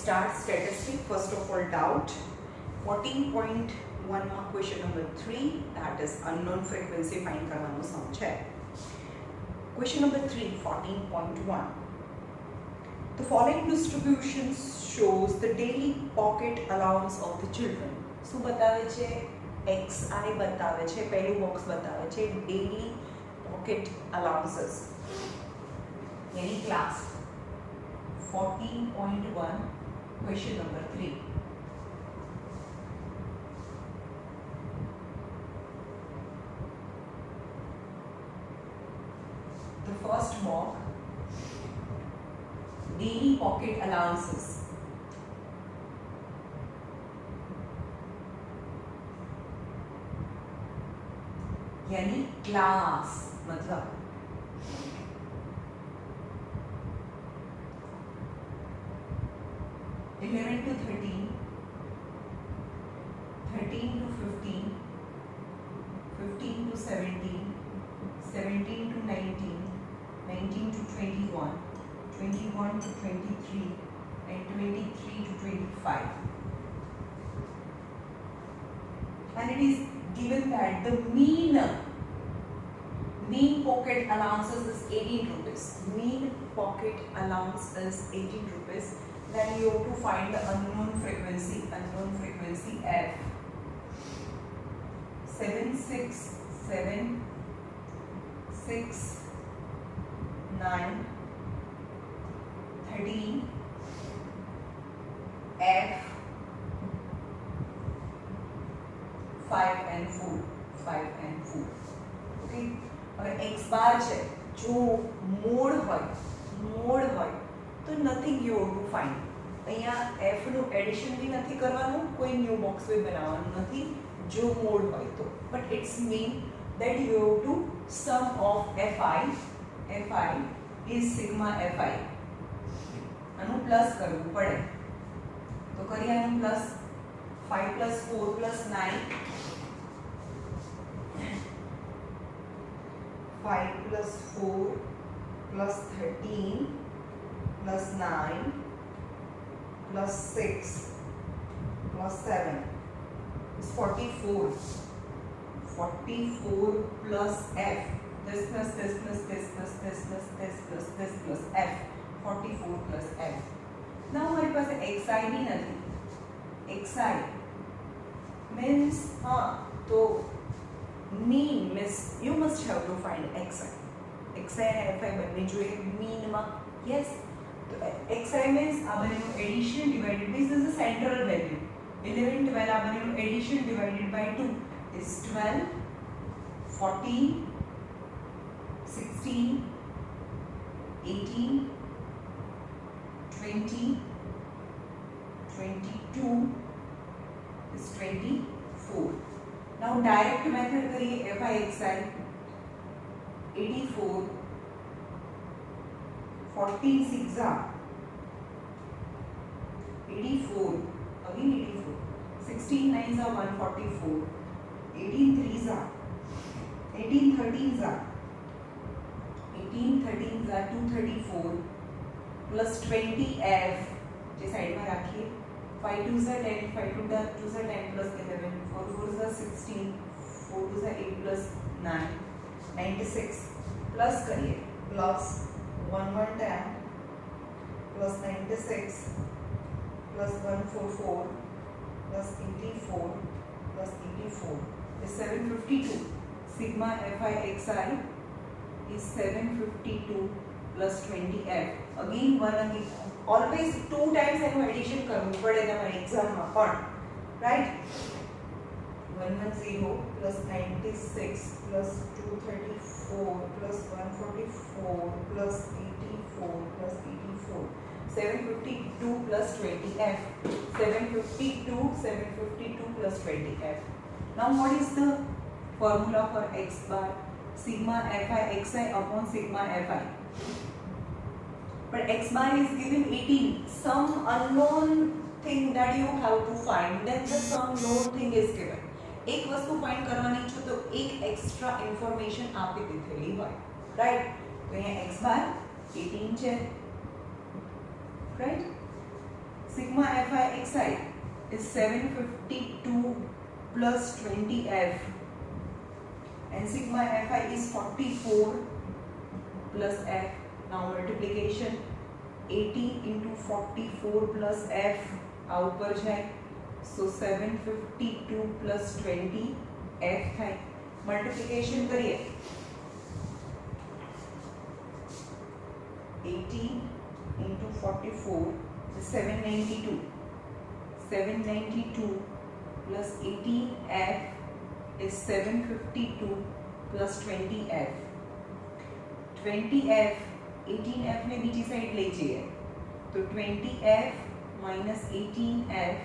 start statistic. First of all, doubt. 14.1 માં question number 3, that is unknown frequency find કરવાનો સમ છે. Question number 3, 14.1. The following distribution shows the daily pocket allowance of the children. શું બતાવે છે? XI બતાવે છે. પહેલું બોક્સ બતાવે છે daily pocket allowances यानी class 14.1 question number 3. The first mock, daily pocket allowances. यानी क्लास मतलब 11 to 13, 13 to 15, 15 to 17, 17 to 19, 19 to 21, 21 to 23, and 23 to 25. And it is given that the mean pocket allowances is 18 rupees. Mean pocket allowance is 18 rupees. Then you have to find the unknown frequency F. 7, 6, 7, 6, 9, 13, F, 5 and 4. Okay. હવે x બાર છે, જો mode હોય તો nothing you have to find. અહીંયા f નું addition બી નથી કરવાનું, કોઈ ન્યૂ બોક્સ બી બનાવવાનું નથી જો મોડ હોય તો. But it's mean that you have to sum of fi is sigma fi. આનું પ્લસ કરવું પડે તો કરીએ. આનું plus 5 plus 4 plus 9, 5 plus 4 plus 13 plus 9 plus 6 plus 7 is 44. 44 plus f. This plus this plus this plus this plus this plus this plus f. 44 plus f. Now हमारे पास xi भी नहीं. xi means तो mean means you must have to find xi. xi and fi बनने जो है mean में. Yes. तो xi means આ બંનેનું addition divided by, this is the central value. 11, 12 આ બંનેનું addition divided by 2 is 12, 14, 16, 18, 20, 22 is 24. Now direct method करिए fi xi. 84, 14 6 are 84, again 84, 16 9s are 144, 18 3s are 18 13s are 234 plus 20f જે સાઈડમાં રાખીએ. 5 2s are 10, 5 2s are 10 plus 11, 4 4s are 16, 4 2s are 8 plus 9, 96 plus करिए plus 1110 plus 96 plus 144 plus 84 plus 84 is 752. Sigma fi xi is 752 plus 20f. Again one again. Always 2 times એનું addition કરવું પડે તમારી એક્ઝામમાં પણ, right? 110 plus 96 plus 234 plus 144 plus 84 plus 84. 752 plus 20f. 752 plus 20f. Now what is the formula for x bar? Sigma fi xi upon sigma fi. But x bar is given 18. Some unknown thing that you have to find. Then the some known thing is given. एक वस्तु find करवानी છો તો એક extra information આપી દીધેલી હોય, right? તો અહીંયા x બાર 18 છે, right? sigma fi xi is 752 plus 20f, and sigma fi is 44 plus f. Now multiplication 80 into 44 plus f આ ઉપર જાય, so 752 plus 20 f થાય. મલ્ટીપ્લિકેશન કરીએ 80 into 44 is 792. 792 plus 18f is 752 plus 20f. 20f 18f ने बीजी side ले जाइए, तो 20f minus 18f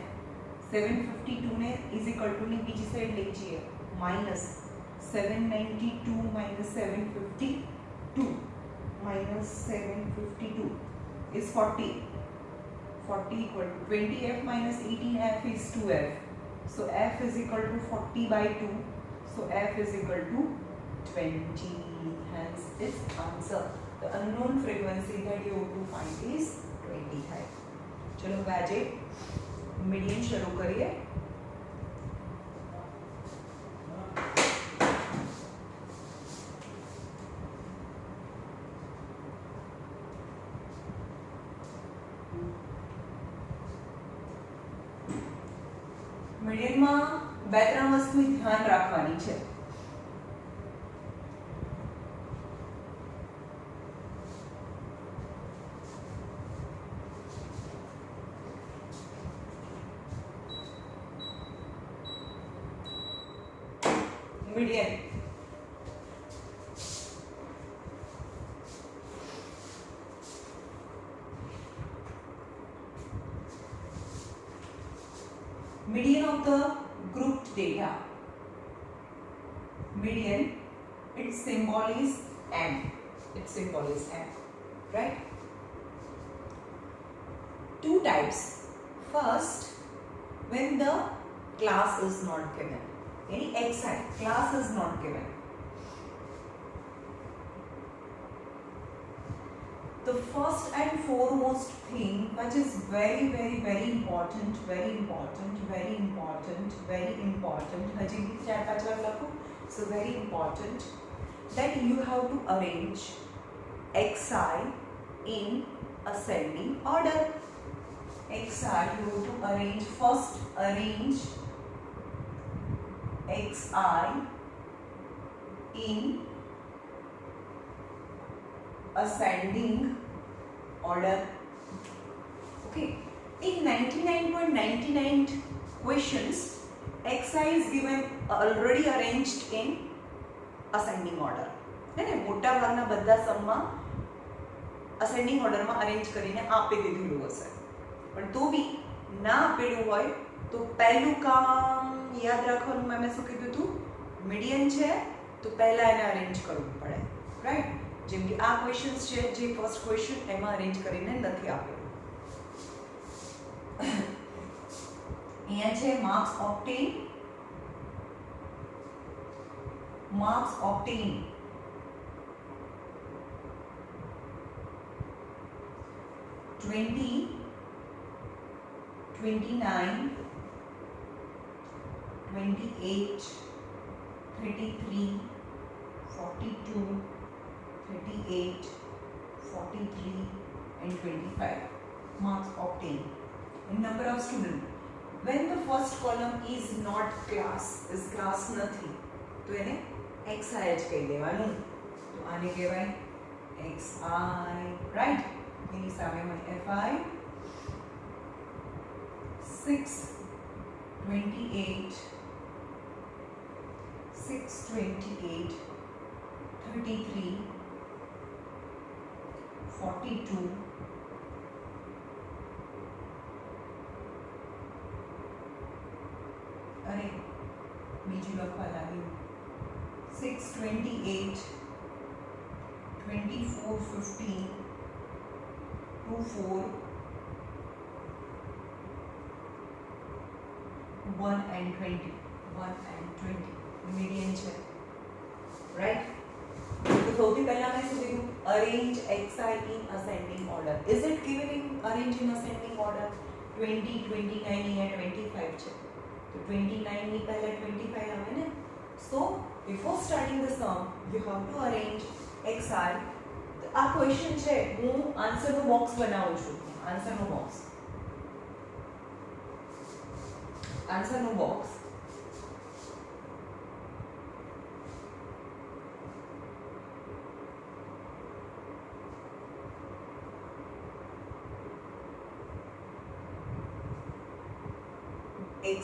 752 ने is equal to ने बीजी साइड ले जाइए, minus 792 minus 752 minus 752 is 40. 40 equal to 20f minus 18f is 2f. So f is equal to 40 by 2. So f is equal to 20. Hence this answer. The unknown frequency that you have to find is 25. चलो આજે median शुरू करिए. મીડિયનમાં બે ત્રણ વસ્તુ ધ્યાન રાખવાની છે. Median median of the grouped data. Median, its symbol is m. Its symbol is m, right? Two types. First, when the class is not given, any xi class is not given. The first and foremost thing, which is very important, so very important, that you have to arrange xi in ascending order. Xi you have to arrange, first arrange xi in ascending order. Okay, in 99.99 questions xi is given already arranged in ascending order. ને મોટા ભાગના બધા સમમાં ascending order માં arrange કરીને આપી દીધેલું હશે, પણ તો બી ના આપેલું હોય તો પહેલું કામ યાદ રાખવાનું. મેં શું કીધું હતું, મીડિયન છે તો પહેલા એને અરેન્જ કરવું પડે, રાઈટ? જેમ કે આ ક્વેશ્ચન્સ છે, જે ફર્સ્ટ ક્વેશ્ચન એમાં અરેન્જ કરીને નથી આપેલું. અહીંયા છે marks ઓબ્ટેન. Marks ઓબ્ટેન 20, 29, 28, 33, 42, 38, 43 and 25 marks obtained. In number of students. When the first column is not class, is class નથી, તો એને xi જ કહી દેવાનું. તો આને કહેવાય xi, right? એની સામે હોય fi 628, 628, 33, 42, અરે બીજું લખવા લાગ્યું 628, 24, 15, 24, 1 and 20, 1 and 20 median છે, right? તો સૌથી પહેલા મેં શું કીધું, arrange xi in ascending order. Is it given in arrange in ascending order? 20, 29 અહીંયા 25 છે તો 29 ની પહેલા 25 આવે ને. So before starting the sum you have to arrange xi. આ ક્વેશ્ચન છે, હું આન્સરનું બોક્સ બનાવું છું. આન્સરનું બોક્સ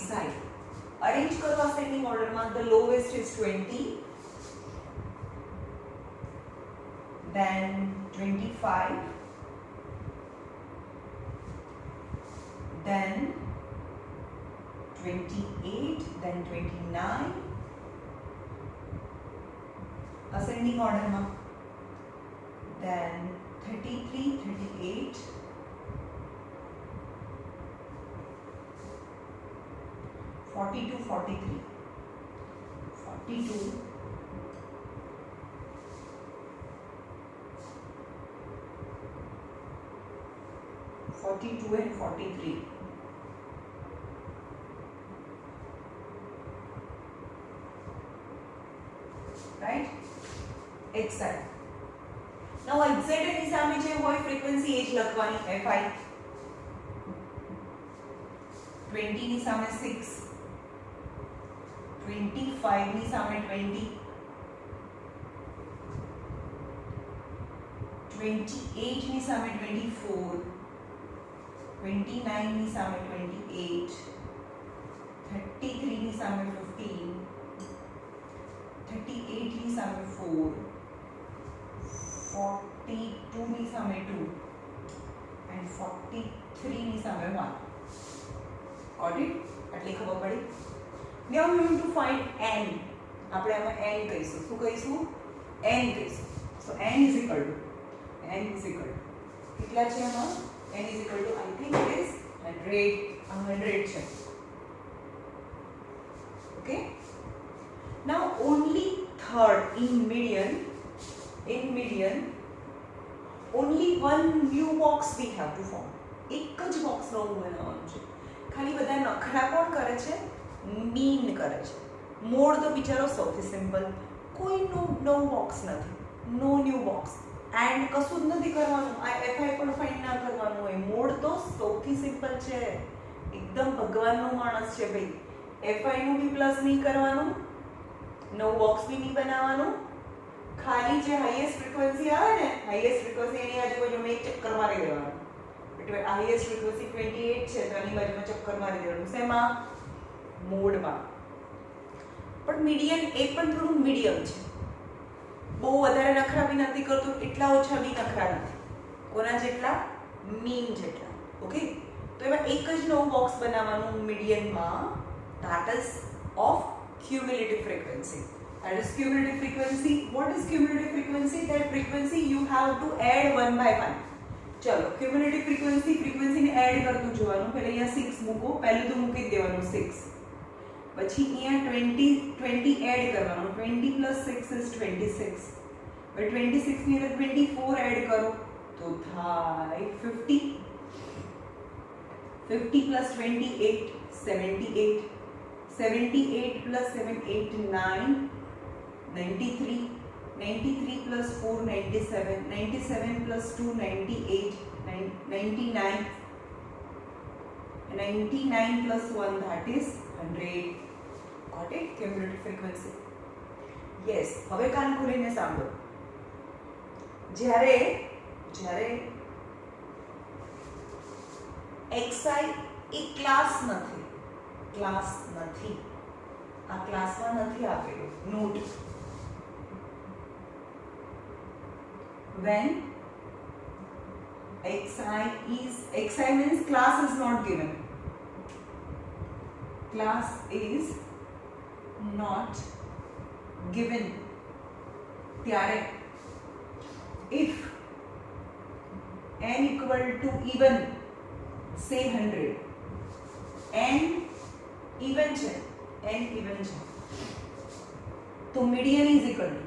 xi arrange કરો ascending order માં. The lowest is 20, then 25, then 28, then 29 ascending order માં, then 33, 38, 42, 43, 42, 42 and 43. Right? xi. Now xz ની સામે જે હોય ફ્રીક્વન્સી એ જ લખવાની. fi 20 ની સામે 6, 25 ની સામે 20, 28 ની સામે 24, 29 ની સામે 28, 33 ની સામે 15, 38 ની સામે 4, 42 ની સામે 2 and 43 ની સામે 1. Got it? એટલે ખબર પડી. Now we want to find n. આપણે આમાં n કહીશું. શું કહીશું? n કહીશું. So n is equal to કેટલા છે આમાં? n is equal to I think it is 100 છે. Okay? Now only third in median only one new box we have to form. એક જ બોક્સ નવું બનાવવાનું છે. ખાલી બધા નખરા કોણ કરે છે? મીન કરે છે. મોડ તો બિચારો સૌથી સિમ્પલ, કોઈનું નવું બોક્સ નથી, નો ન્યુ બોક્સ, એન્ડ કશું જ નથી કરવાનું. આ fi પણ ફાઇન્ડ ના કરવાનું હોય. મોડ તો સૌથી સિમ્પલ છે, એકદમ ભગવાનનો માણસ છે ભાઈ. fi નું બી પ્લસ નહીં કરવાનું, નવું બોક્સ બી નહીં બનાવવાનું. ખાલી જે હાઈએસ્ટ ફ્રીક્વન્સી આવે ને, હાઈએસ્ટ ફ્રીક્વન્સી એની આજુબાજુમાં એક ચક્કર મારી દેવાનું. એટલે હાઈએસ્ટ ફ્રીક્વન્સી 28 છે તો એની બાજુમાં ચક્કર મારી દેવાનું. શેમાં? મોડમાં. પણ મીડિયમ એ પણ થોડું મીડિયમ છે, બહુ વધારે નખરા બી નથી કરતું, એટલા ઓછા બી નખરા નથી. કોના જેટલા? મીન જેટલા. ઓકે, તો એમાં એક જ નવું બોક્સ બનાવવાનું મીડિયનમાં, that is of cumulative frequency. That is cumulative frequency. What is cumulative frequency? That frequency you have to add one by one. ચલો cumulative frequency ને એડ કરતું જોવાનું. પહેલા અહીંયા 6 મૂકો, પહેલું તો મૂકી જ દેવાનું 6, પછી અહીંયા 20 એડ કરવાનું. 20 plus 6 is 26. હવે 26 ની અંદર 24 એડ કરો તો થાય 50. 50 plus 28 78. 78 plus 7 8 9 93. 93 plus 4 97. 97 plus 2 98. 99. 99 plus 1 that is 100. Got it? Cumulative frequency. Yes. હવે કાન ખોલીને સાંભળો. જ્યારે xi એ ક્લાસ નથી, આ ક્લાસમાં નથી આપેલું. Note, when xi means class is not given. Class is not given. ત્યારે if n equal to even, say 100, n even છે, તો median is equal to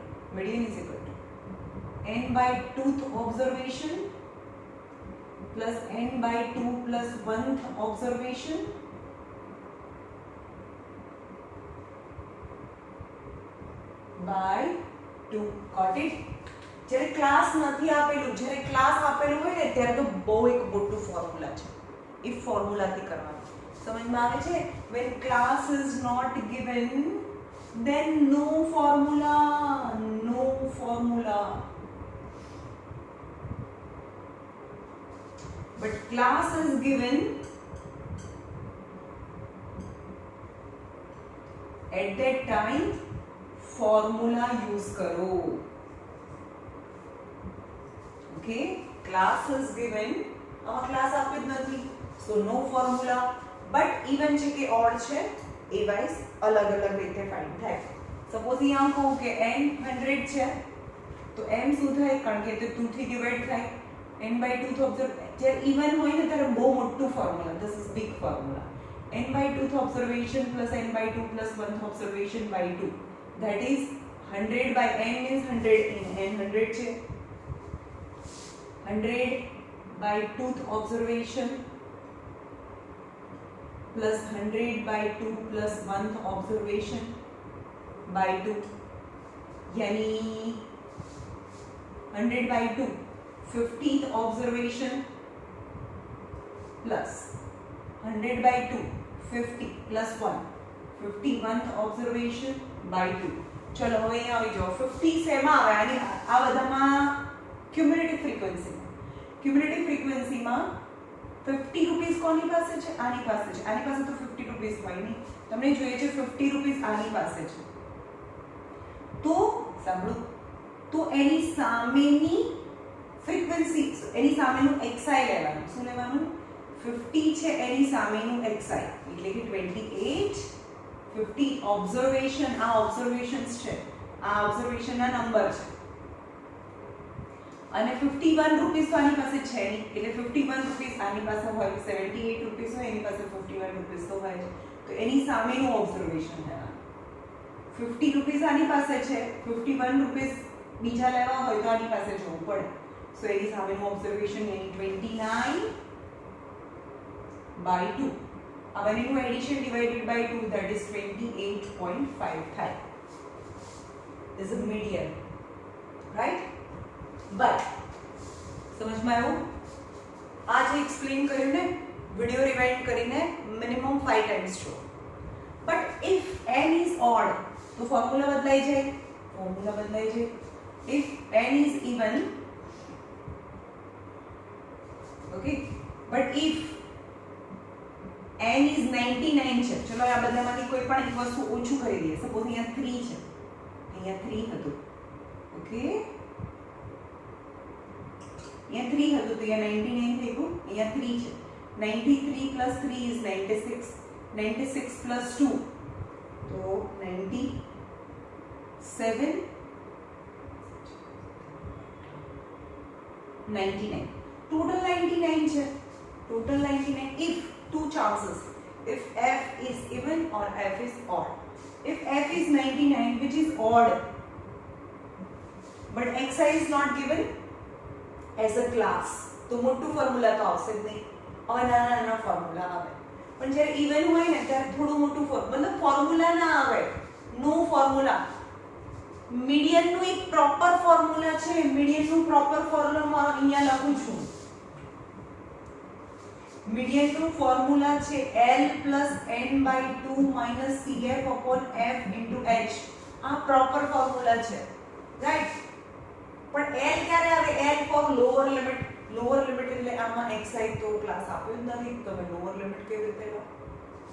n by tooth observation plus n by 2 plus 1th observation by 2. Got it? જ્યારે class નથી આપેલું, જ્યારે class આપેલું હોય ને ત્યારે તો બહુ એક મોટું ફોર્મ્યુલા છે, if ફોર્મ્યુલાથી કરવાનું. સમજમાં આવે છે? when class is not given then no formula, no formula. But class is given, at that time formula use करो. Okay, class is given, આમાં class આપી જ નથી, so no formula. but even છે કે odd છે એ વાઇઝ અલગ અલગ રીતે ફાઇન્ડ થાય. સપોઝ અહીંયા કહું કે n 100 છે તો m શું થાય, કારણ કે તે 2 થી ડિવાઇડ થાય, n by 2 to observe. જ્યારે ઇવન હોય ને ત્યારે બહુ મોટું formula, this is big formula, n by 2th observation plus n by 2 plus 1th observation by 2, that is 100 by n means 100 in n 100 છે, 100 by 2th observation plus 100 by 2 plus 1th observation by 2, यानी 100 by 2 50th observation plus 100 by 2 50 plus 1 51th observation by 2. चलो હવે અહીં આવી જાઓ. 50 શેમાં આવે? આની આ બધામાં ક્યુમ્યુલેટિવ ફ્રીક્વન્સીમાં 50 રૂપીસ કોની પાસે છે? આની પાસે છે. આની પાસે તો 50 રૂપીસ હોય નહીં, તમને જોઈએ છે 50 રૂપીસ આની પાસે છે, તો સાંભળો, તો એની સામેની ફ્રીક્વન્સી, એની સામેનું xi લેવાનું. શું લેવાનું? 50 છે એની સામેનું xi, એટલે કે 28. 50 ઓબ્ઝર્વેશન, આ ઓબ્ઝર્વેશન્સ છે, આ ઓબ્ઝર્વેશનના નંબર છે, અને 51 રૂપીસ તો આની પાસે છે નહીં, એટલે 51 રૂપીસ આની પાસે હોય, 78 રૂપીસ હોય એની પાસે 51 રૂપીસ તો હોય છે, તો એની સામેનું ઓબ્ઝર્વેશન લેવાનું. 50 રૂપીસ આની પાસે છે, 51 રૂપીસ બીજા લેવા હોય તો આની પાસે જવું પડે, સો એની સામેનું ઓબ્ઝર્વેશન એની 29 by 2. આ બંનેનું addition divided by 2, that is 28.5 થાય. This is median, right? but સમજમાં આવ્યું? આ જે એક્સપ્લેન કર્યું ને, વિડિયો રિવાઇન્ડ કરીને મિનિમમ 5 ટાઈમ્સ જો. But if n is odd તો ફોર્મ્યુલા બદલાઈ જાય, if n is even, okay, but if n is 99 છે, ચલો આ બધામાંથી કોઈ પણ એક વસ્તુ ઓછું કરી દઈએ. સપોઝ અહીંયા 3 છે, અહીંયા 3 હતું, ઓકે, અહીંયા 3 હતું તો અહીંયા 99 થઈ ગયું, અહીંયા 3 છે, 93 plus 3 is 96, 96 plus 2 તો 97, 99, total 99 છે, total 99. if two chances, if f is even or f is odd. If f is 99, which is odd, but xi is not given as a class, તો મોટું ફોર્મ્યુલા તો આવશે જ નહીં, હવે નાના ફોર્મ્યુલા આવે. પણ જ્યારે ઇવન હોય ને ત્યારે થોડું મોટું મતલબ ફોર્મ્યુલા ના આવે, નો ફોર્મ્યુલા. મીડિયનનું એક પ્રોપર ફોર્મ્યુલા છે, મીડિયનનું પ્રોપર ફોર્મ્યુલા અહીંયા લખું છું. મીડિયનનું ફોર્મ્યુલા છે L plus n by 2 minus CF upon F into H. આ પ્રોપર ફોર્મ્યુલા છે, રાઈટ? પણ L ક્યારે આવે? L for lower limit. Lower limit એટલે આમાં xi તો ક્લાસ આપ્યો જ નથી, તમે લોઅર લિમિટ કેવી રીતે લો?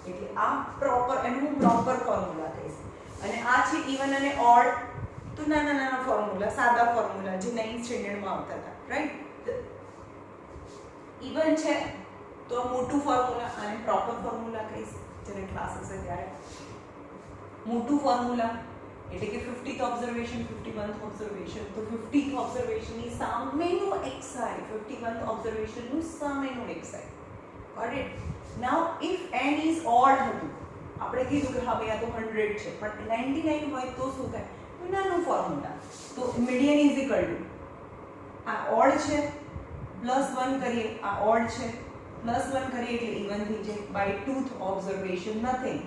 એટલે આ પ્રોપર, એનું પ્રોપર ફોર્મ્યુલા કહીશ. અને આ છે ઇવન અને ઓડ, તો નાના ફોર્મ્યુલા, સાદા ફોર્મ્યુલા જે 9th સ્ટેન્ડર્ડમાં આવતા હતા, રાઈટ? ઇવન છે તો મોટું ફોર્મ્યુલા, આને પ્રોપર ફોર્મ્યુલા કહીશ જ્યારે ક્લાસ હશે ત્યારે. મોટું ફોર્મ્યુલા એટલે કે 50th ઓબ્ઝર્વેશન, 51th ઓબ્ઝર્વેશન, તો 50th ઓબ્ઝર્વેશનની સામેનું xi, 51th ઓબ્ઝર્વેશનનું સામેનું xi. Got it? Now if n is odd હતું, આપણે કીધું કે હા ભાઈ આ તો 100 છે, પણ 99 હોય તો શું થાય? તો નાનું ફોર્મ્યુલા, તો મીડિયન ઇઝ ઇક્વલ ટુ આ ઓડ છે +1 કરીએ આ ઓડ છે, +1 કરીએ એટલે ઇવન થઈ જાય બાય ટૂથ ઓબ્ઝર્વેશન નથિંગ,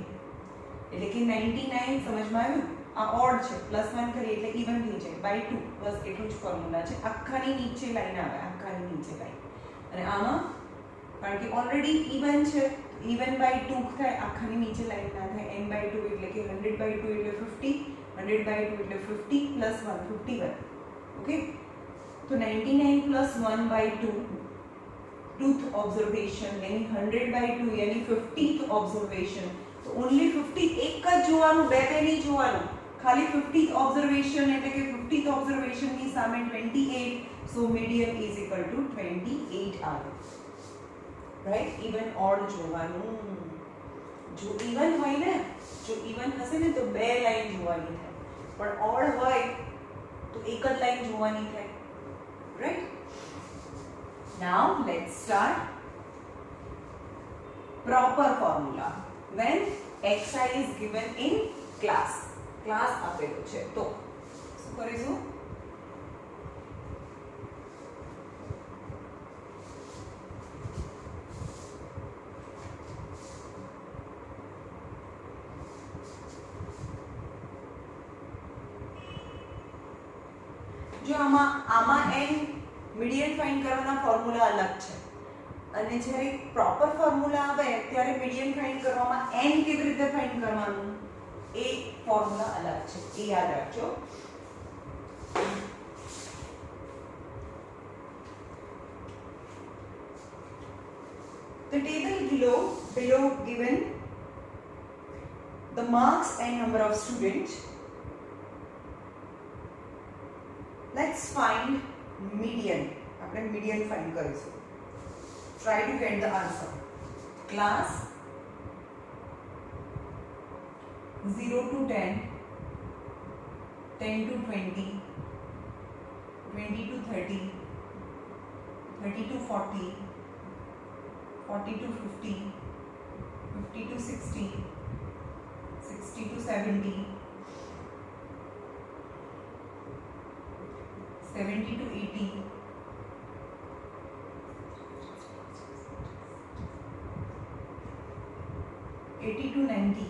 એટલે કે 99 સમજમાં આવ્યું, આ ઓડ છે, +1 કરીએ એટલે ઇવન થઈ જાય બાય 2, બસ એટલું જ ફોર્મ્યુલા છે. આખાની નીચે લાઈન આવે, આખાની નીચે લાઈન, અને આમાં કારણ કે ઓલરેડી ઇવન છે, ઇવન બાય 2 થાય, આખાની નીચે લાઈન ના થાય, n બાય 2 એટલે કે 100 બાય 2 એટલે 50, 100 બાય 2 એટલે 50 + 1 51. ओके, तो 99 + 1 बाय 2 टूथ ऑब्जर्वेशन यानी 100 बाय 2 यानी 50th ऑब्जर्वेशन. तो ओनली 50 एक का જોવાનું, બે બે નહીં જોવાનું, ખાલી 50th ऑब्जर्वेशन એટલે કે 50th ऑब्जर्वेशन ની સામે 28, so median is equal to 28 આવે. રાઈટ, ઇવન ઓડ જોવાનું. જો ઇવન હોય ને, જો ઇવન હશે ને તો બે લાઈન જોવાની થાય, પણ ઓડ હોય तो एक જ લાઈન જોવાની થાય. Right, now let's start. Proper formula when xi is given in class. Class આપેલો છે તો શું કરીશું? જો આમાં n મીડિયન ફાઇન્ડ કરવાના ફોર્મ્યુલા અલગ છે, અને જ્યારે પ્રોપર ફોર્મ્યુલા આવે ત્યારે મીડિયન ફાઇન્ડ કરવામાં n કેવી રીતે ફાઇન્ડ કરવાનું એ ફોર્મ્યુલા અલગ છે, એ યાદ રાખજો. The table below given the marks and number of students. Let's find median. આપણે median find કરીશું. Try to get the answer. Class 0 to 10, 10 to 20, 20 to 30, 30 to 40, 40 to 50, 50 to 60, 60 to 70, 70 to 80, 80 to 90,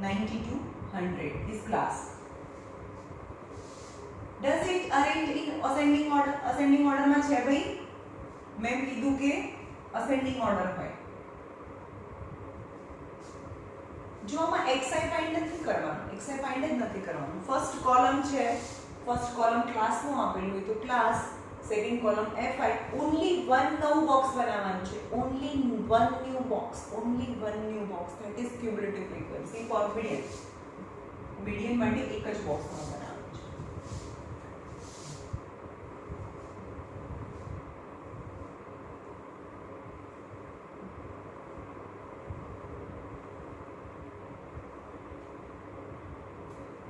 90 to 100 is class. Does it arrange in ascending order? Ascending order માં છે ભાઈ, મેં કીધું કે ascending order હોય. જો આમાં xi ફાઇન્ડ નથી કરવાનું, xi ફાઇન્ડ જ નથી કરવાનું. ફર્સ્ટ કોલમ છે, ફર્સ્ટ કોલમ ક્લાસનું આપેલું હોય તો class, second column fi, only one નવું બોક્સ બનાવવાનું છે, only one new box, only one new box, that is cumulative frequency for median. Median માટે એક જ બોક્સમાં બનાવવાનું છે.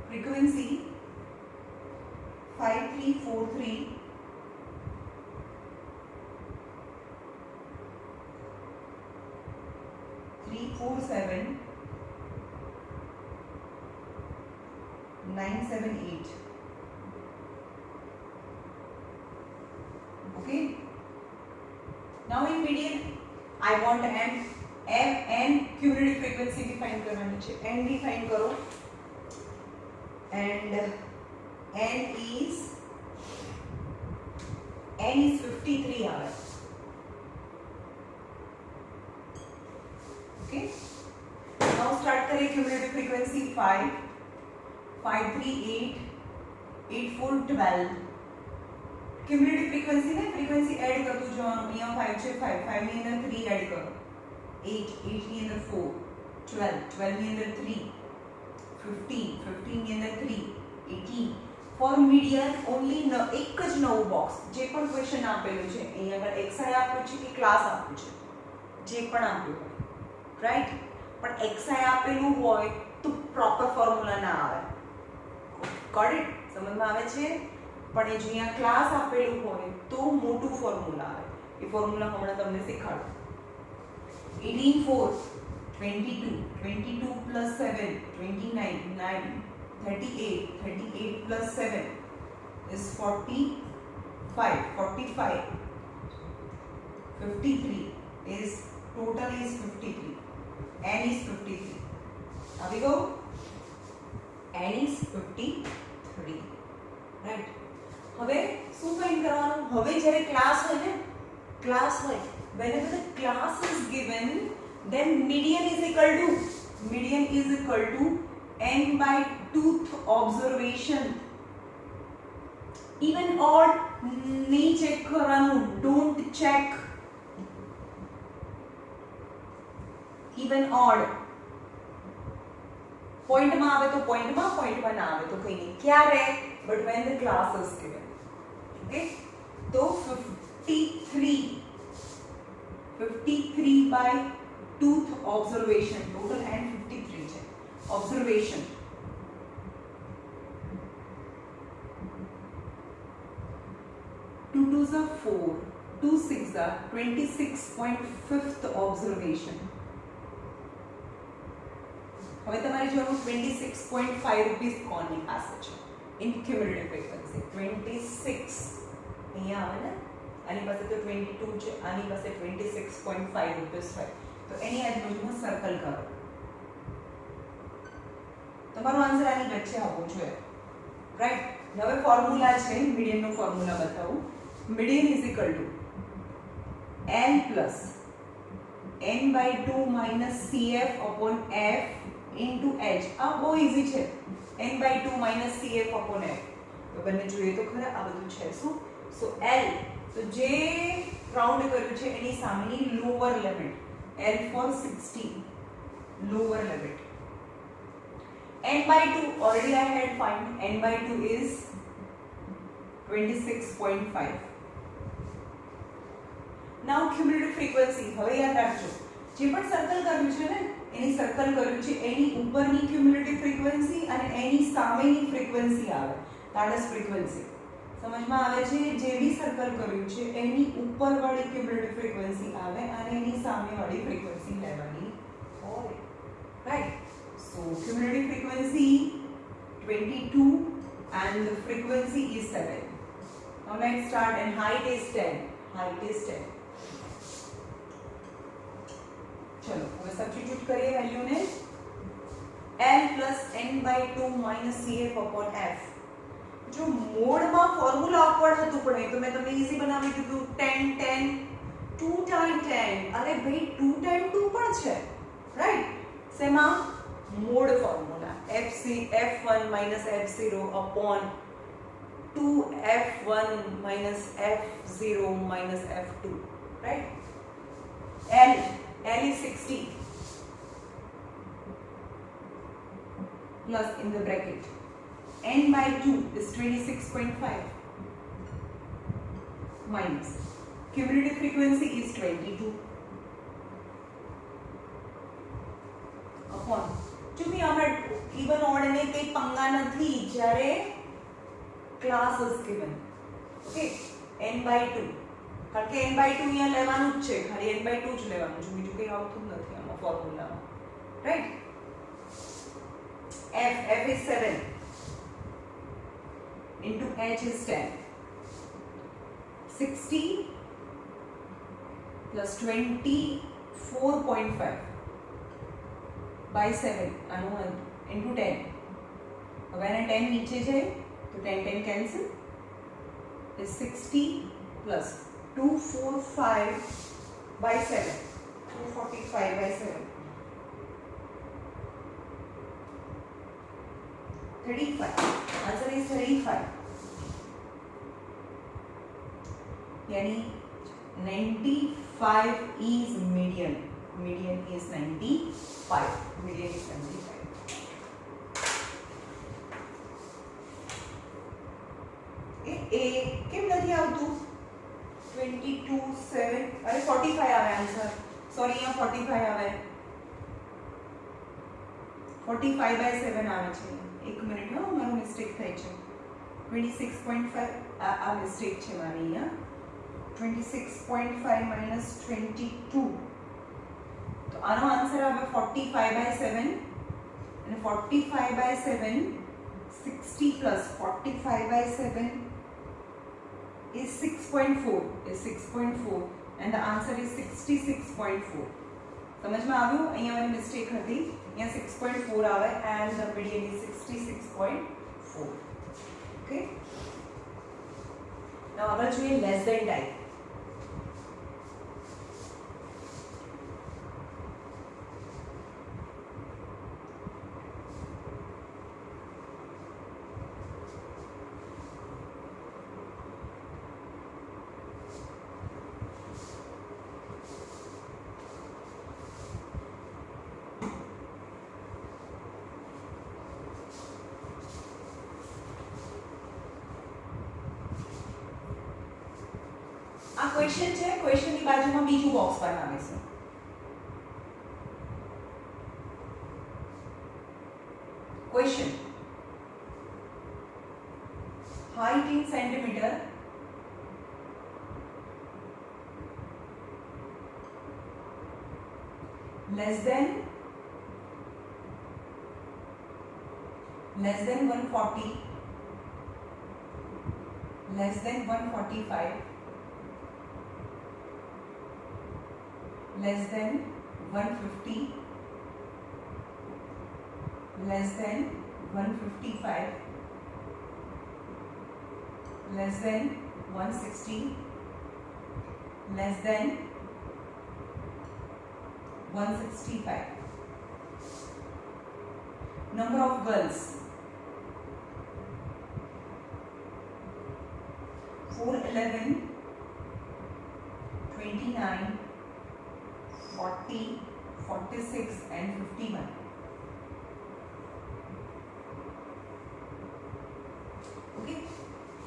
Frequency 5343 347 978. Okay, now in median I want n cumulative frequency define करवानी है. n define करो, and n is 53 hours. Okay, now start करें. cumulative frequency 5 538 8412. cumulative frequency ને frequency એડ કરતું જવાનું. અહીંયા 5 છે, 5 ની અંદર 3 એડ કરો, 8 ની અંદર 4, 12 ની અંદર 3, 15 ની અંદર 3, 18. ફોર મીડિયન ઓન્લી એક જ નવું બોક્સ. જે પણ ક્વેશ્ચન આપેલું છે, અહીંયા આગળ xi આપ્યું છે કે ક્લાસ આપ્યું છે, જે પણ આપ્યું હોય, રાઈટ, પણ xi આપેલું હોય તો પ્રોપર ફોર્મ્યુલા ના આવે. Got it? સમજમાં આવે છે? પણ એ જો અહીંયા ક્લાસ આપેલું હોય તો મોટું ફોર્મ્યુલા આવે. એ ફોર્મ્યુલા હમણાં તમને શીખવાડું. 18 4 22 22 plus 7 29 9 38 38 plus 7 is 44. 5 45 53 is total is 53. N is 53. Now we go. N is 53. Right. હવે શું ફાઇન્ડ કરવાનું? હવે જ્યારે ક્લાસ હોય ને, ક્લાસ હોય, whenever the class is given, then median is equal to n by 2th observation. Even odd नहीं check करવાનું, don't check. Even odd point માં આવે તો point માં ના આવે તો કઈ નહીં. ક્યારે? But when the class is given. Okay, तो 53 by 2th observation, total and 53 છે observation. Two twos are 4, 2 6 are 26.5th observation. હવે તમારે જોવાનું 26.5 રૂપીસ કોની પાસે છે ઇન ક્યુમ્યુલેટિવ ફ્રીક્વન્સી. 26 અહીંયા આવે ને, આની પાસે તો 22 છે, આની પાસે 26.5 રૂપીસ હોય તો એની આજુબાજુમાં સર્કલ કરો. તમારો આન્સર આની વચ્ચે આવવો જોઈએ. રાઈટ. હવે ફોર્મ્યુલા છે, મીડિયનનો ફોર્મ્યુલા બતાવું. Median is equal to L plus n by 2 minus CF upon F into H. આ બહુ ઈઝી છે. n by 2 minus CF upon F. તો બંને જોઈએ તો ખરા આ બધું છે શું? સો L તો જે રાઉન્ડ કર્યું છે એની સામેની lower limit, L for 60 lower limit. n by 2 already I had find. n by 2 is 26.5. Now cumulative frequency. હવે યાદ રાખજો, જે પણ સર્કલ કર્યું છે ને એની સર્કલ કર્યું છે એની ઉપરની ક્યુમ્યુલેટિવ ફ્રીક્વન્સી અને એની સામેની ફ્રીક્વન્સી આવે, that is frequency. સમજમાં આવે છે? જે બી સર્કલ કર્યું છે એની ઉપરવાળી ક્યુમ્યુલેટિવ ફ્રીક્વન્સી આવે અને એની સામેવાળી ફ્રીક્વન્સી લેવાની હોય. Right. So cumulative frequency 22 and the frequency is 7. Now let's start, and height is 10. Height is 10. चलो હવે સબસ્ટિટ્યુટ કરીએ વેલ્યુને. L plus n by 2 minus CF upon F. જો મોડમાં ફોર્મ્યુલા ઓકવર્ડ હતું પણ એ તો મેં તમને ઈઝી બનાવી દીધું. 10 10 2 times 10. અરે ભાઈ 2 times 2 પણ છે. રાઈટ. શેમાં? Mode formula. F1 minus F0 upon 2F1 minus F0 minus F2. Right? L is 60 plus in the bracket n by 2 is 26.5 minus cumulative frequency is 22 upon જો બી આપણે even odd ને કઈ પંગા નથી જ્યારે class is given. Okay, n by 2 કારણ કે n by 2 અહીંયા લેવાનું જ છે, ખાલી n by 2 જ લેવાનું છે, બીજું કંઈ આવતું નથી આમાં ફોર્મ્યુલામાં. Right. F is 7 into H is 10. 60 plus 24.5 by 7 આનું into 10. હવે આને 10 નીચે જાય તો 10 cancel is 60 plus 245 by 7. 245 by 7. 35. Answer is 35. यानी 95 is median. Median is 95. Median is 95. કેમ નથી આવતું? 22 7 અરે 45 આવે આન્સર. સોરી અહીંયા 45 આવે. 45 by 7 આવે છે. એક મિનિટ હો, મારો મિસ્ટેક થઈ છે. 26.5 આ મિસ્ટેક છે મારી અહીંયા. 26.5 minus 22. તો આનો આન્સર આવે 45 by 7 અને 45 by 7 60 plus 45 by 7 is 6.4 and the answer is 66.4. समझ में આવ્યું? અહીંયા મારી મિસ્ટેક હતી, અહીંયા 6.4 આવે and the median is 66.4. Okay, now આગળ જોઈએ less than type. આ ક્વેશ્ચન છે, ક્વેશ્ચનની બાજુમાં બીજું બોક્સ બનાવીશું. Question height in centimeter less than 140, less than 145, less than 150, less than 155, less than 160, less than 165. Number of girls 4, 11, 29, 40, 46 and 51. Okay,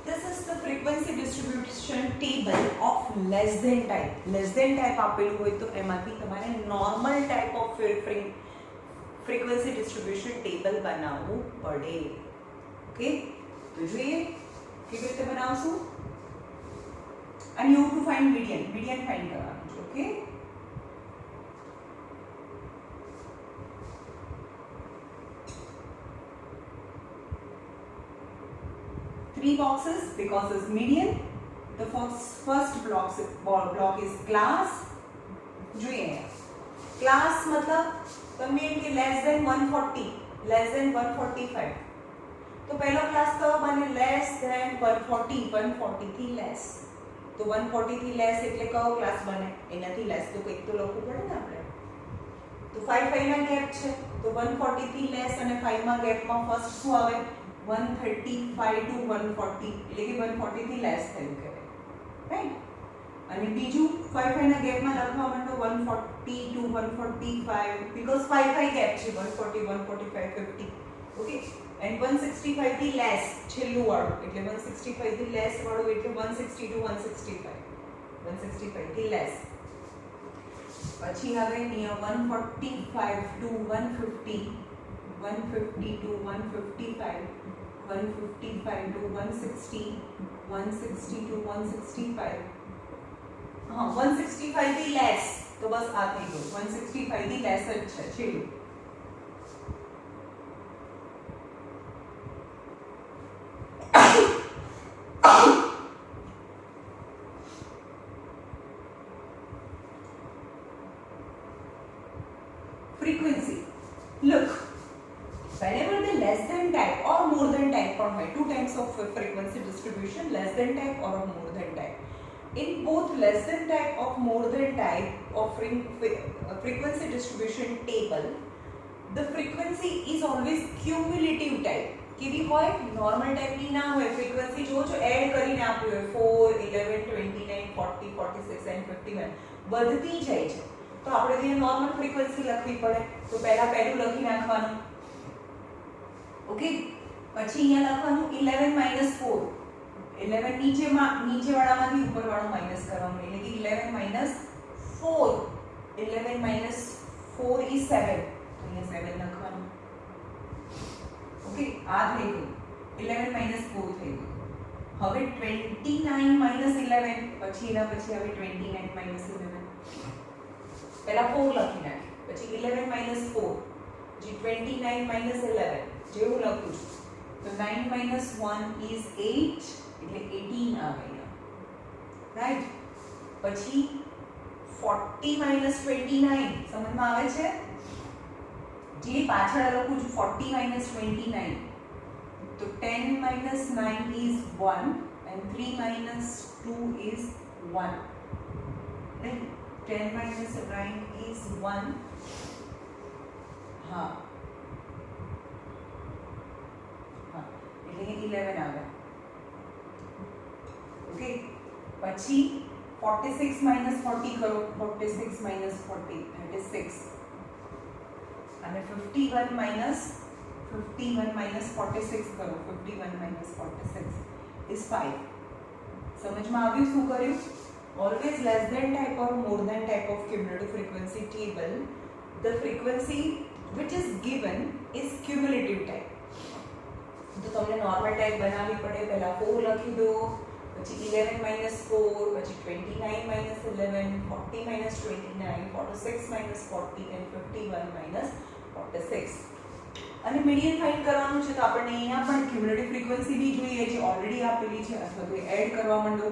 this is the frequency distribution table of less than type. Less than type આપેલું હોય તો એમાંથી તમારે normal type of frequency distribution table બનાવવું પડે. Okay, તો જોઈએ કેવી રીતે બનાવશું. and you have to find median find કરવાનું છે. Okay, three boxes because it's median. The first block is class. જોઈએ class मतलब તમે એમ કે less than 140, less than 145. તો પહેલો ક્લાસ કયો બને? less than 140 થી less. તો 140 થી less એટલે કયો ક્લાસ બને? એનાથી less તો કંઈક તો લખવું પડે ને આપણે. તો 5 ના ગેપ છે, તો 140 થી less અને 5 માં ગેપમાં ફર્સ્ટ શું આવે? 135 to 140 એટલે કે 140 થી લેસ થયું કહેવાય, રાઈટ. અને બીજું 5 ના ગેપમાં લખવા માંડો 140 to 145 બીકોઝ 5 ગેપ છે, 140 145 50. ઓકે, એન્ડ 165 થી લેસ છેલ્લું વાળું એટલે 165 થી લેસ વાળું એટલે 160 to 165 થી લેસ. પછી હવે near 145 to 150, 150 to 155, 155 to 160, 160 to 165. हाँ, 165 થી લેસ તો બસ આ થઈ ગયું. 165 થી લેસ જ છે છેલ્લું. Frequency. Look, whenever the less than type or more than type or two types of frequency distribution, less than type or more than type. In both less than type or more than type offering frequency distribution table, the frequency is always cumulative type. કેવી હોય? normal type ની ના હોય. frequency જો add કરીને આપ્યું હોય 4, 11, 29, 40, 46 and 51 વધતી જાય છે. તો આપણે અહીંયા નોર્મલ ફ્રીક્વન્સી લખવી પડે. તો પહેલું લખી નાખવાનું. ઓકે, પછી અહીંયા લખવાનું 11 - 4. 11 નીચેવાળામાંથી ઉપરવાળું માઈનસ કરવાનું એટલે કે 11 - 4. 11 - 4 is 7. તો અહીંયા 7 લખવાનું. ઓકે, આ થઈ ગયું. 11 - 4 થઈ ગયું. હવે 29 - 11 પછી એના પછી હવે 29 - 11. પહેલા 4 લખી નાખી, પછી 11 - 4 જે 29 - 11 જેવું લખું છું. તો 9 - 1 is 8 એટલે 18 આવે અહીંયા. રાઈટ પછી 40 માઇનસ 29 સમજમાં આવે છે જે પાછળ લખું છું 40 માઇનસ 29 તો 10 minus 9 is 1 and 3 minus 2 is 1 right 10 minus 9 is 1 हाँ हाँ એટલે 11 આવે ઓકે પછી 46 minus 40 करो 46 minus 40 that is 6 અને 51 minus 46 करो 51 minus 46 is 5 समझમાં આવ્યું શું કર્યું always less than type or more than type of cumulative frequency table the frequency which is given is cumulative type તો તમને નોર્મલ ટાઈપ બનાવવી પડે પહેલા 4 લખી દો પછી 11 minus 4 પછી 29 minus 11 40 minus 29 46 minus 40 and 51 minus 46 અને મીડિયન ફાઇન્ડ કરવાનું છે તો આપણને અહીંયા પણ ક્યુમ્યુલેટિવ ફ્રીક્વન્સી બી જોઈએ જે ઓલરેડી આપેલી છે અથવા તો એડ કરવા માંડો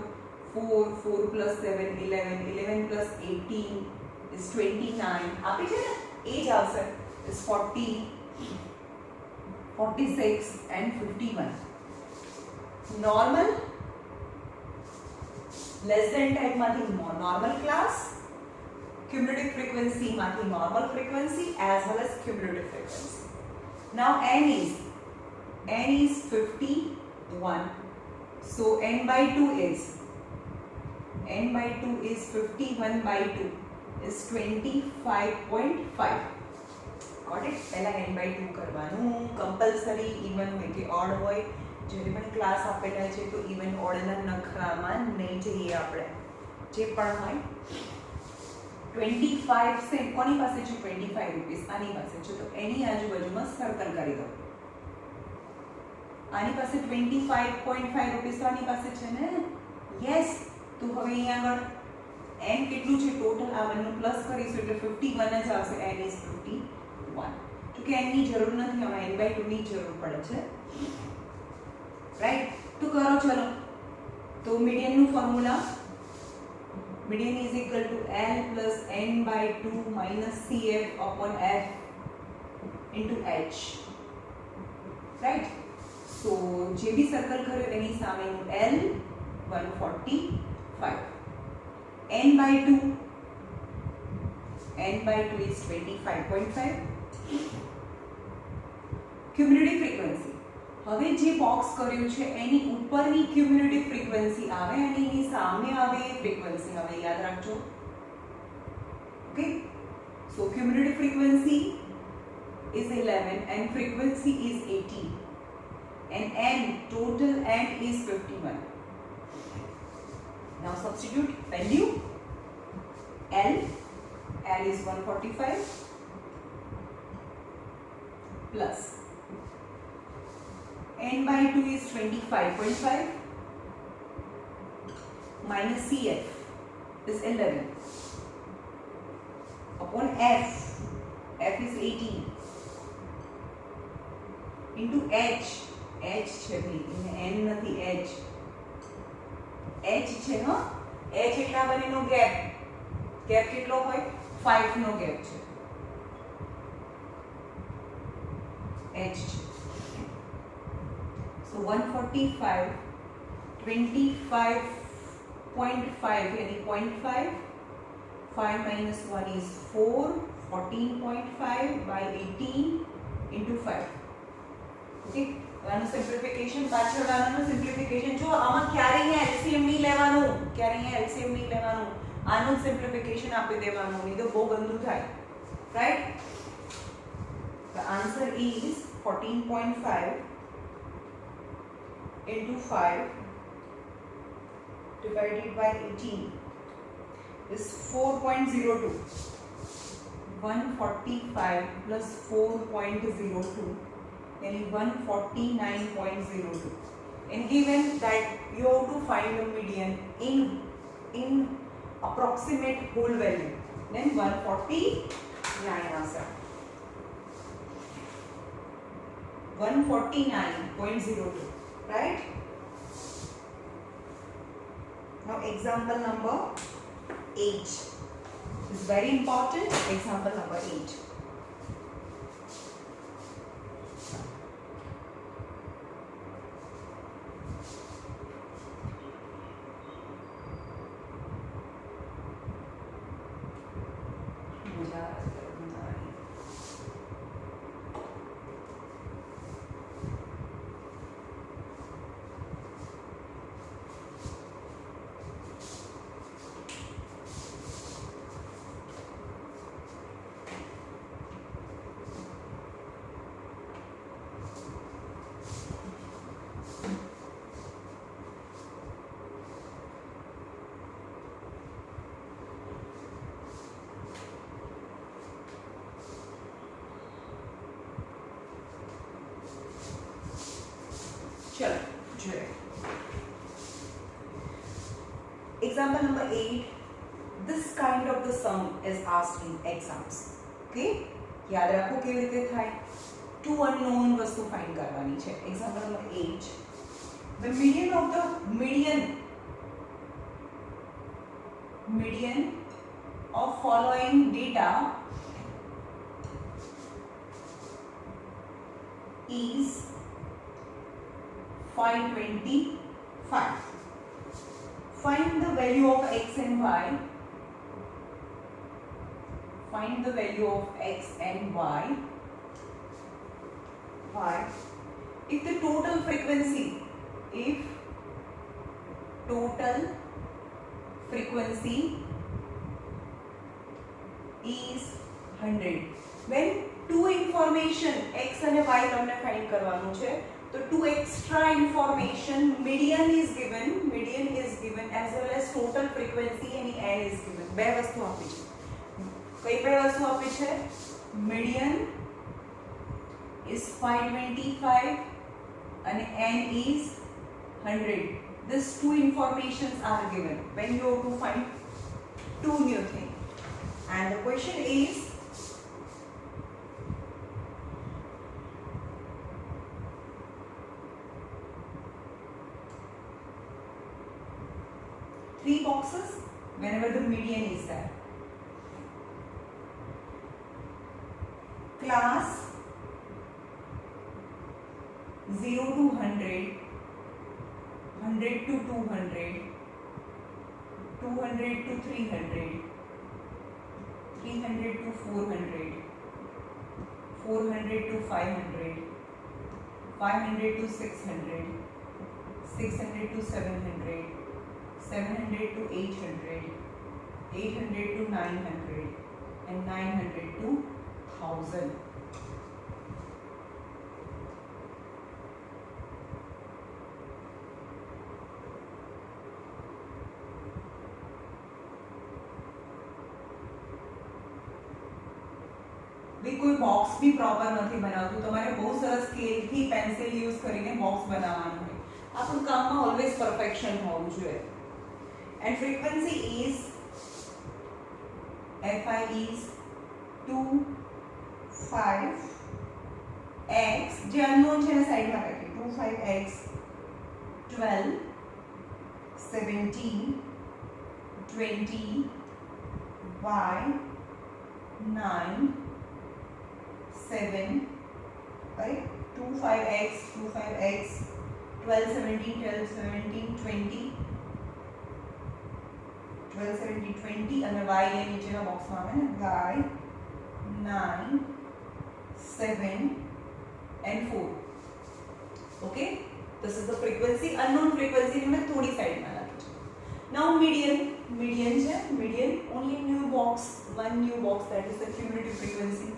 4 4 plus 7 11 11 plus 18 is 29 આપી છે ને એ જ આવશે is 40 46 and 51 normal less than type માંથી નોર્મલ ક્લાસ ક્યુમ્યુલેટિવ ફ્રીક્વન્સી માંથી normal frequency as well as cumulative frequency. Now n is 51. So n by 2 is 51 by 2 is 25.5. Got it? पहला n by 2 करवानु compulsory even હોય કે odd હોય જ્યારે પણ class આપેલા છે તો ઇવન ઓડ ના નખરામાં નહીં જઈએ આપણે જે પણ હોય 25 से કોની પાસે છે 25 રૂપીસ આની પાસે છે તો એની આજુબાજુમાં સર્કલ કરી દો આની પાસે 25.5 રૂપીસ તો આની પાસે છે ને યસ તો હવે અહીંયા આગળ n કેટલું છે ટોટલ આ બંને પ્લસ કરીશું એટલે 51 જ આવશે n is 51 તો કે n ની જરૂર નથી હવે n by 2 ની જરૂર પડે છે રાઈટ તો કરો ચલો તો મીડિયન નું formula median is equal to L plus n by 2 minus CF upon F into H right so જે બી સર્કલ કર્યો એની સામેનું L 145 n by 2 is 25.5 cumulative frequency હવે જે બોક્સ કર્યું છે એની ઉપરની ક્યુમ્યુલેટિવ ફ્રીક્વન્સી આવે અને એની સામે આવે ફ્રીક્વન્સી હવે યાદ રાખજો okay so cumulative frequency is 11 and frequency is 18 and n total n is 51 now substitute value L is 145 plus n by 2 is 25.5 minus CF is 11 upon F is 18 into H છે ભાઈ n નથી H છે હા H એટલા બંનેનો gap કેટલો હોય 5 નો gap છે H છે So 145 25.5 यानी 0.5 5 minus 1 is 4 14.5 by 18 into 5 okay આનું સિમ્પ્લિફિકેશન પાછળનું સિમ્પ્લિફિકેશન જો આમાં ક્યારે LCM નહીં લેવાનું આનું સિમ્પ્લિફિકેશન આપી દેવાનું નહીં તો બહુ ગંદુ થાય right the answer is 14.5 into 5 divided by 18 is 4.02 145 plus 4.02 yani 149.02 and given that you have to find the median in approximate whole value then 149 answer 149.02 right now Now example number 8 is very important. Example number 8. चलो જોઈએ example number 8. This kind of the sum is asked in exams. Okay, યાદ રાખો કેવી રીતે થાય. Two unknown વસ્તુ find કરવાની છે. example number 8. The median of the median of following data is 525. Find the value of x and y. Find the value of x and y. Why? If the total frequency is 100. When two information x and y તમને find કરવાનું છે, તો two extra information, median is given as well as total frequency and n is given. બે વસ્તુ આપી છે. કઈ બે વસ્તુ આપી છે? median is 525 and n is 100. These two informations are given when you have to find two new things. And the question is, three boxes whenever the median is there. Class 0 to 100, 100 to 200, 200 to 300, 300 to 400, 400 to 500, 500 to 600, 600 to 700, 700 to 800, 800 to 900, and 900 to 1000. कोई box भी proper નથી બનાવતું. તમારે બહુ સરસ scale થી pencil use કરીને box બનાવવાનું હોય. આપણું કામમાં ઓલવેઝ પરફેક્શન હોવું જોઈએ. And frequency is Fi is 2 5 x જે અનનોન છે ને સાઈડમાં રાખી 2 5 x 12 17 20 y 9 7 right 2 5x 2 5x 12 17 12 17 20 12 17 20 અને y એ નીચેના બોક્સમાં આવે ને y 9 7 and 4. Okay, this is the frequency. Unknown frequency ને મેં થોડી સાઈડમાં રાખી છે. Now median છે median only new box, one new box, that is the cumulative frequency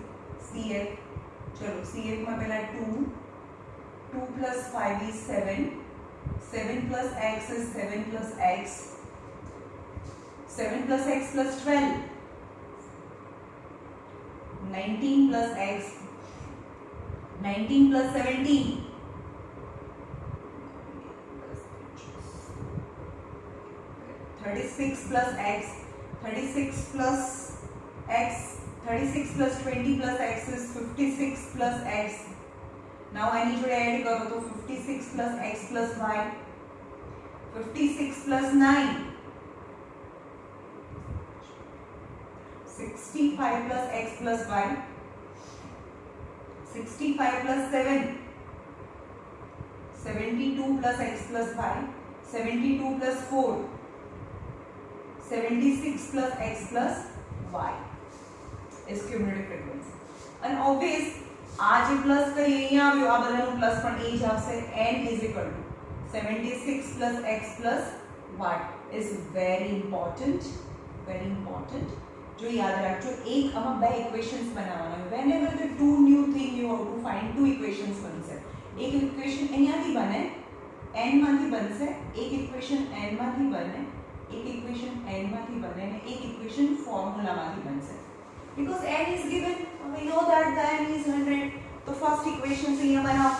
CF. चलो CF में पहला 2 plus 5 is 7, 7 plus x is 7 plus x, 7 plus x plus 12, 19 plus x, 19 plus 17, 36 plus x, 36 plus x, 36 plus 20 plus x is 56 plus x. Now I need to add to 56 plus x plus y, 56 plus 9, 65 plus x plus y, 65 plus 7, 72 plus x plus y, 72 plus 4, 76 plus x plus y is cumulative frequency. And obvious આ જે plus કરી અહીંયા આવ્યો આ બધાનું plus પણ એ જ આવશે. n is equal to 76 plus x plus y is very important. જો યાદ રાખજો એક આમાં બે ઇક્વેશન્સ બનાવવાના. whenever the two new thing you have to find two equations બનશે. એક ઇક્વેશન અહીંયાથી બને n માંથી બનશે, એક ઇક્વેશન n માંથી બને, એક ઇક્વેશન n માંથી બને અને એક ઇક્વેશન ફોર્મ્યુલામાંથી બનશે. because n is given, we know that the n is 100. तो फर्स्ट इक्वेशन से ये बनाओ,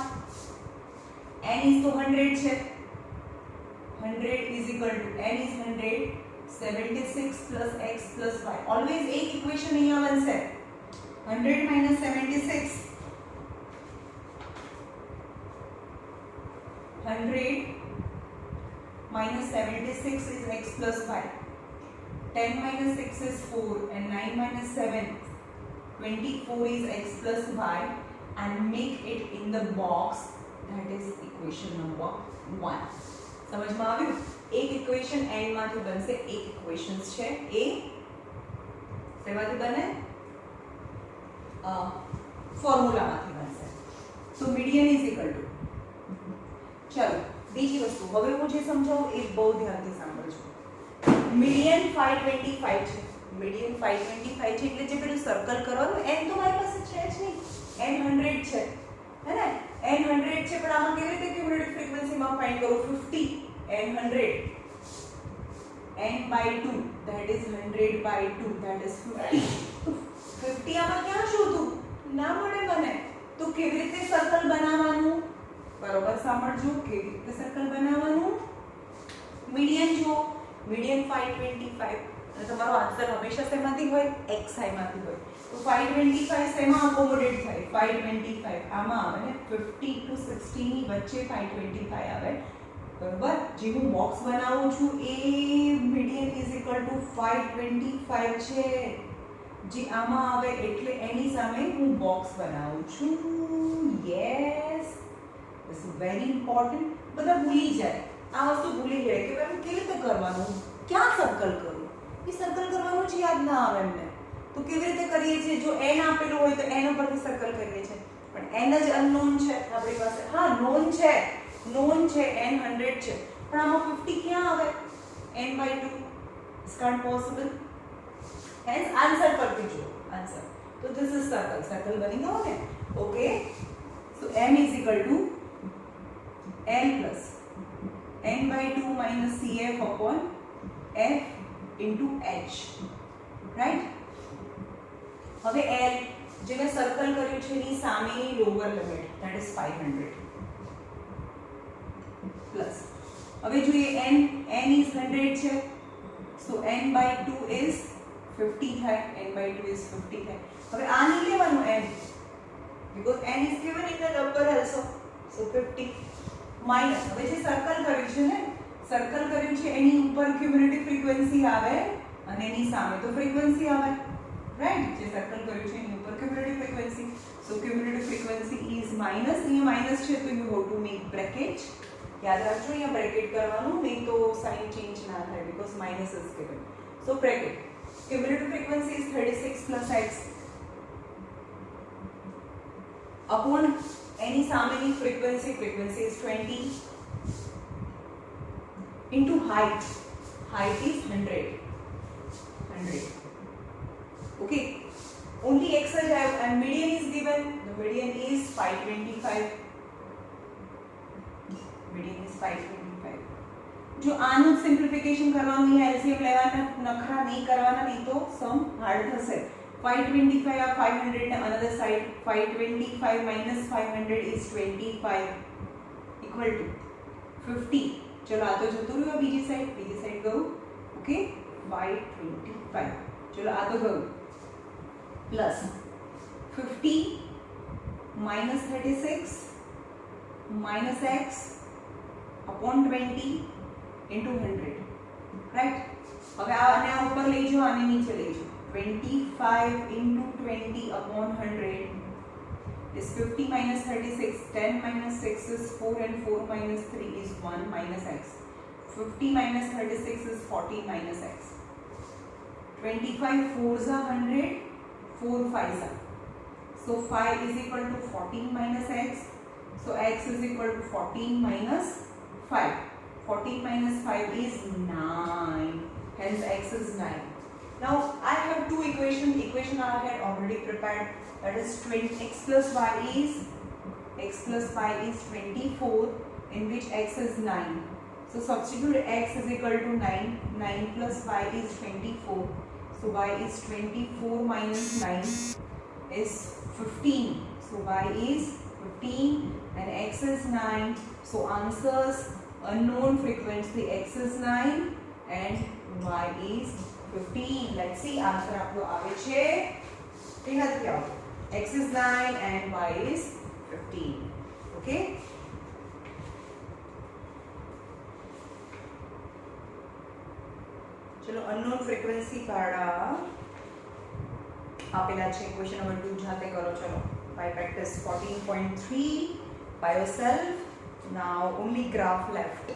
n is तो 100 છે, 100 is equal to n is 100, 76 plus x plus y. Always एक इक्वेशन અહીંયા બનશે. 100 minus 76, 100 minus 76 is x plus y. 10 minus 6 is 4 and 9 minus 7, 24 is x plus y, and make it in the box. That is equation number 1. समझ में આવ્યું? એક equation n માંથી બનશે, એક ઇક્વેશન્સ છે એ શેમાંથી બને? ફોર્મ્યુલામાંથી બનશે. So median is equal to, ચલો બીજી વસ્તુ હવે હું જે સમજાવું એ બહુ ધ્યાનથી સાંભળજો. મીડિયન 525 છે, મીડિયન 525 છે એટલે જે પેલું સર્કલ કરવાનું n તો મારી પાસે છે જ નહીં, n 100 છે હે ને, n 100 છે પણ આમાં કેવી રીતે ક્યુમ્યુલેટિવ ફ્રીક્વન્સીમાં ફાઇન્ડ કરું? 50 n 100 n by 2 that is 100 by 2 that is 50. 50 આમાં ક્યાં શોધું? ના મળે મને. તો કેવી રીતે સર્કલ બનાવવાનું? બરોબર સાંભળજો, કેવી રીતે સર્કલ બનાવવાનું? મીડિયન જો મીડિયન 525 અને તમારો આન્સર હંમેશા શેમાંથી હોય? xi માંથી હોય. તો 525 શેમાં અકોમોડેટ થાય? 525 આમાં આવે ને 50 to 60 ની વચ્ચે 525 આવે. બરોબર, જે હું બોક્સ બનાવું છું એ મીડિયન ઇઝ ઇક્વલ ટુ 525 છે, જે આમાં આવે એટલે એની સામે હું બોક્સ બનાવું છું. Yes, this is very important. બધા ભૂલી જાય, આ વસ્તુ ભૂલી જાય કે ભાઈ કેવી રીતે કરવાનું, ક્યાં સર્કલ કરું, એ સર્કલ કરવાનું જ યાદ ના આવે એમને. તો કેવી રીતે કરીએ છીએ? જો n આપેલું હોય તો n ઉપરથી સર્કલ કરીએ છીએ, પણ n જ અનનોન છે આપણી પાસે. હા નોન છે n 100 છે, પણ આમાં 50 ક્યાં આવે? n by 2 is can't possible. hence answer પરથી જો આન્સર. તો this is સર્કલ બની ગયો ને. Okay, so m is equal to l plus n by 2 minus cf upon f into h, right? હવે l જે મેં સર્કલ કર્યું છે એની સામેની lower limit that is 500 plus હવે જોઈએ n is 100 છે, so n by 2 is 50 થાય, n by 2 is 50 થાય. હવે આ નહીં લેવાનું n because n is given in the number also, so 50 minus હવે જે સર્કલ કર્યું છે ને, સર્કલ કર્યું છે એની ઉપર ક્યુમ્યુલેટિવ ફ્રીક્વન્સી આવે અને એની સામે તો ફ્રીક્વન્સી આવે, રાઈટ? જે સર્કલ કર્યું છે એની ઉપર cumulative frequency, so cumulative frequency is minus. અહીંયા માઇનસ છે તો you have to make bracket. યાદ રાખજો અહીંયા બ્રેકેટ કરવાનું, નહીં તો સાઇન ચેન્જ ના થાય because minus is given. So bracket cumulative frequency is 36 plus x upon એની સામેની frequency is 20 into height is 100. Okay, only x is have and median is given. The median is 525. Median is 525. જો આનું simplification કરવાનું છે, LCM લેવાના, નખરા નહીં કરવાના, નહીં તો સમ હાર્ડ થશે. 525 are 500 and another side 525 minus 500 is 25 equal to 50. चलो आ तो जतो रहो बीजी साइड गयो. ओके 525 चलो आ तो गयो plus 50 minus 36 minus x upon 20 into 100, right? હવે આને આ ઉપર લઈ જાઓ, આને નીચે લઈ જાઓ. 25 into 20 upon 100 is 50 minus 36. 10 minus 6 is 4 and 4 minus 3 is 1 minus x. 50 minus 36 is 40 minus x. 25 4s are 100, 4 5s are. So 5 is equal to 14 minus x. So x is equal to 14 minus 5. 14 minus 5 is 9. Hence x is 9. Now I have two equations. Equation I had already prepared. That is x plus y is 24, in which x is 9. So substitute x is equal to 9. 9 plus y is 24. So y is 24 minus 9 is 15. So y is 15 and x is 9. So answers unknown frequency, x is 9 and y is 15. Let's see answer आपको आवे छे ठीक है क्या x is 9 and y is 15. Okay. चलो unknown frequency काढा આપેલા છે question number 2 જાતે કરો ચલો by practice 14.3 by yourself. Now only graph left.